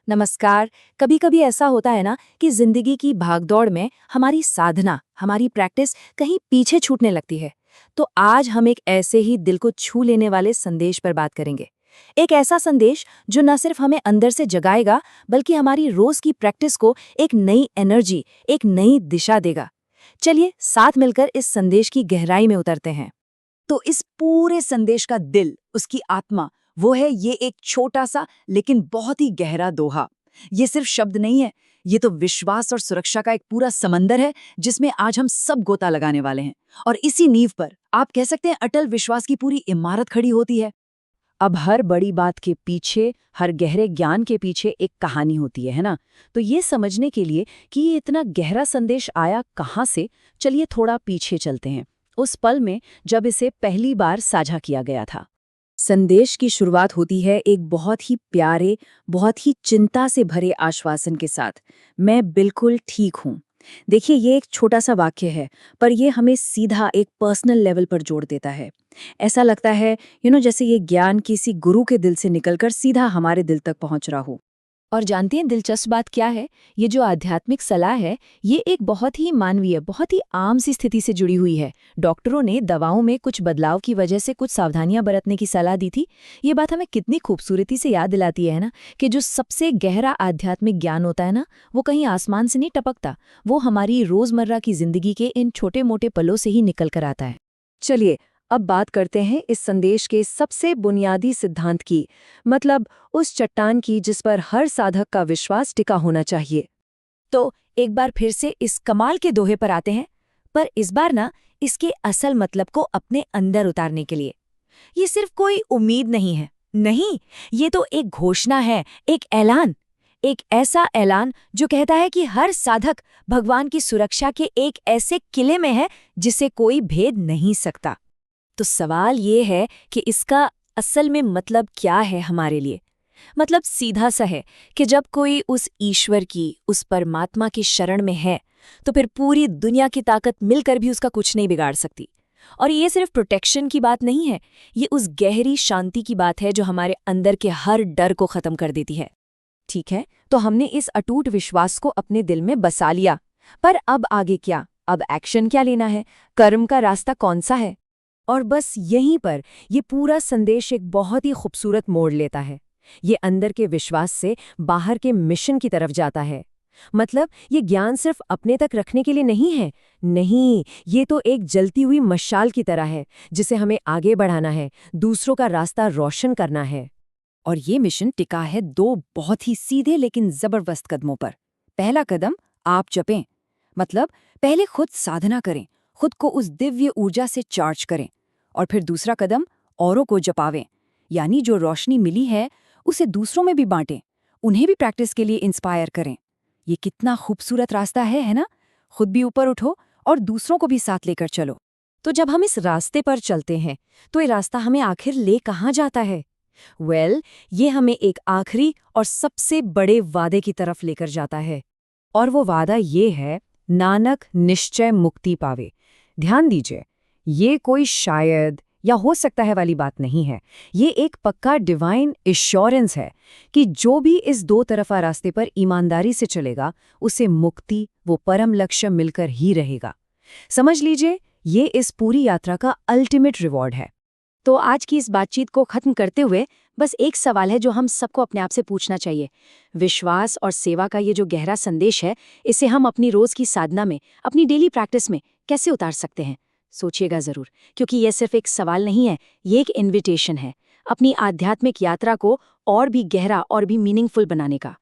नमस्कार। कभी कभी ऐसा होता है ना कि जिंदगी की भागदौड़ में हमारी साधना, हमारी प्रैक्टिस कहीं पीछे छूटने लगती है। तो आज हम एक ऐसे ही दिल को छू लेने वाले संदेश पर बात करेंगे। एक ऐसा संदेश जो न सिर्फ हमें अंदर से जगाएगा, बल्कि हमारी रोज की प्रैक्टिस को एक नई एनर्जी, एक नई दिशा देगा। चलिए साथ मिलकर इस संदेश की गहराई में उतरते हैं। तो इस पूरे संदेश का दिल, उसकी आत्मा, वो है ये एक छोटा सा लेकिन बहुत ही गहरा दोहा। ये सिर्फ शब्द नहीं है, ये तो विश्वास और सुरक्षा का एक पूरा समंदर है जिसमें आज हम सब गोता लगाने वाले हैं। और इसी नींव पर आप कह सकते हैं अटल विश्वास की पूरी इमारत खड़ी होती है। अब हर बड़ी बात के पीछे, हर गहरे ज्ञान के पीछे एक कहानी होती है ना? तो ये समझने के लिए कि ये इतना गहरा संदेश आया कहाँ से, चलिए थोड़ा पीछे चलते हैं, उस पल में जब इसे पहली बार साझा किया गया था। संदेश की शुरुआत होती है एक बहुत ही प्यारे, बहुत ही चिंता से भरे आश्वासन के साथ। मैं बिल्कुल ठीक हूँ। देखिए, ये एक छोटा सा वाक्य है, पर ये हमें सीधा एक पर्सनल लेवल पर जोड़ देता है। ऐसा लगता है जैसे ये ज्ञान किसी गुरु के दिल से निकलकर सीधा हमारे दिल तक पहुंच रहा हो। और जानते हैं दिलचस्प बात क्या है? ये जो आध्यात्मिक सलाह है, ये एक बहुत ही मानवीय, बहुत ही आम सी स्थिति से जुड़ी हुई है। डॉक्टरों ने दवाओं में कुछ बदलाव की वजह से कुछ सावधानियां बरतने की सलाह दी थी। ये बात हमें कितनी खूबसूरती से याद दिलाती है ना, कि जो सबसे गहरा आध्यात्मिक ज्ञान होता है ना, वो कहीं आसमान से नहीं टपकता, वो हमारी रोजमर्रा की जिंदगी के इन छोटे मोटे पलों से ही निकल कर आता है। चलिए अब बात करते हैं इस संदेश के सबसे बुनियादी सिद्धांत की, मतलब उस चट्टान की जिस पर हर साधक का विश्वास टिका होना चाहिए। तो एक बार फिर से इस कमाल के दोहे पर आते हैं, पर इस बार ना इसके असल मतलब को अपने अंदर उतारने के लिए। ये सिर्फ कोई उम्मीद नहीं है, नहीं, ये तो एक घोषणा है, एक ऐलान। एक ऐसा ऐलान जो कहता है कि हर साधक भगवान की सुरक्षा के एक ऐसे किले में है जिसे कोई भेद नहीं सकता। तो सवाल ये है कि इसका असल में मतलब क्या है हमारे लिए? मतलब सीधा सा है कि जब कोई उस ईश्वर की, उस परमात्मा की शरण में है, तो फिर पूरी दुनिया की ताकत मिलकर भी उसका कुछ नहीं बिगाड़ सकती। और ये सिर्फ प्रोटेक्शन की बात नहीं है, ये उस गहरी शांति की बात है जो हमारे अंदर के हर डर को खत्म कर देती है। ठीक है, तो हमने इस अटूट विश्वास को अपने दिल में बसा लिया, पर अब आगे क्या? अब एक्शन क्या लेना है? कर्म का रास्ता कौन सा है? और बस यहीं पर ये पूरा संदेश एक बहुत ही खूबसूरत मोड़ लेता है। ये अंदर के विश्वास से बाहर के मिशन की तरफ जाता है। मतलब ये ज्ञान सिर्फ अपने तक रखने के लिए नहीं है, नहीं, ये तो एक जलती हुई मशाल की तरह है जिसे हमें आगे बढ़ाना है, दूसरों का रास्ता रोशन करना है। और ये मिशन टिका है दो बहुत ही सीधे लेकिन जबरदस्त कदमों पर। पहला कदम, आप जपें, मतलब पहले खुद साधना करें, खुद को उस दिव्य ऊर्जा से चार्ज करें। और फिर दूसरा कदम, औरों को जपावें, यानी जो रोशनी मिली है उसे दूसरों में भी बांटें, उन्हें भी प्रैक्टिस के लिए इंस्पायर करें। ये कितना खूबसूरत रास्ता है ना? खुद भी ऊपर उठो और दूसरों को भी साथ लेकर चलो। तो जब हम इस रास्ते पर चलते हैं, तो ये रास्ता हमें आखिर ले कहाँ जाता है? ये हमें एक आखिरी और सबसे बड़े वादे की तरफ लेकर जाता है। और वो वादा ये है, नानक निश्चय मुक्ति पावे। ध्यान दीजिए, ये कोई शायद या हो सकता है वाली बात नहीं है। ये एक पक्का डिवाइन एश्योरेंस है कि जो भी इस दो तरफा रास्ते पर ईमानदारी से चलेगा, उसे मुक्ति, वो परम लक्ष्य मिलकर ही रहेगा। समझ लीजिए, ये इस पूरी यात्रा का अल्टीमेट रिवॉर्ड है। तो आज की इस बातचीत को खत्म करते हुए बस एक सवाल है जो हम सबको अपने आप से पूछना चाहिए। विश्वास और सेवा का ये जो गहरा संदेश है, इसे हम अपनी रोज की साधना में, अपनी डेली प्रैक्टिस में कैसे उतार सकते हैं? सोचिएगा जरूर, क्योंकि यह सिर्फ एक सवाल नहीं है, ये एक इन्विटेशन है अपनी आध्यात्मिक यात्रा को और भी गहरा और भी मीनिंगफुल बनाने का।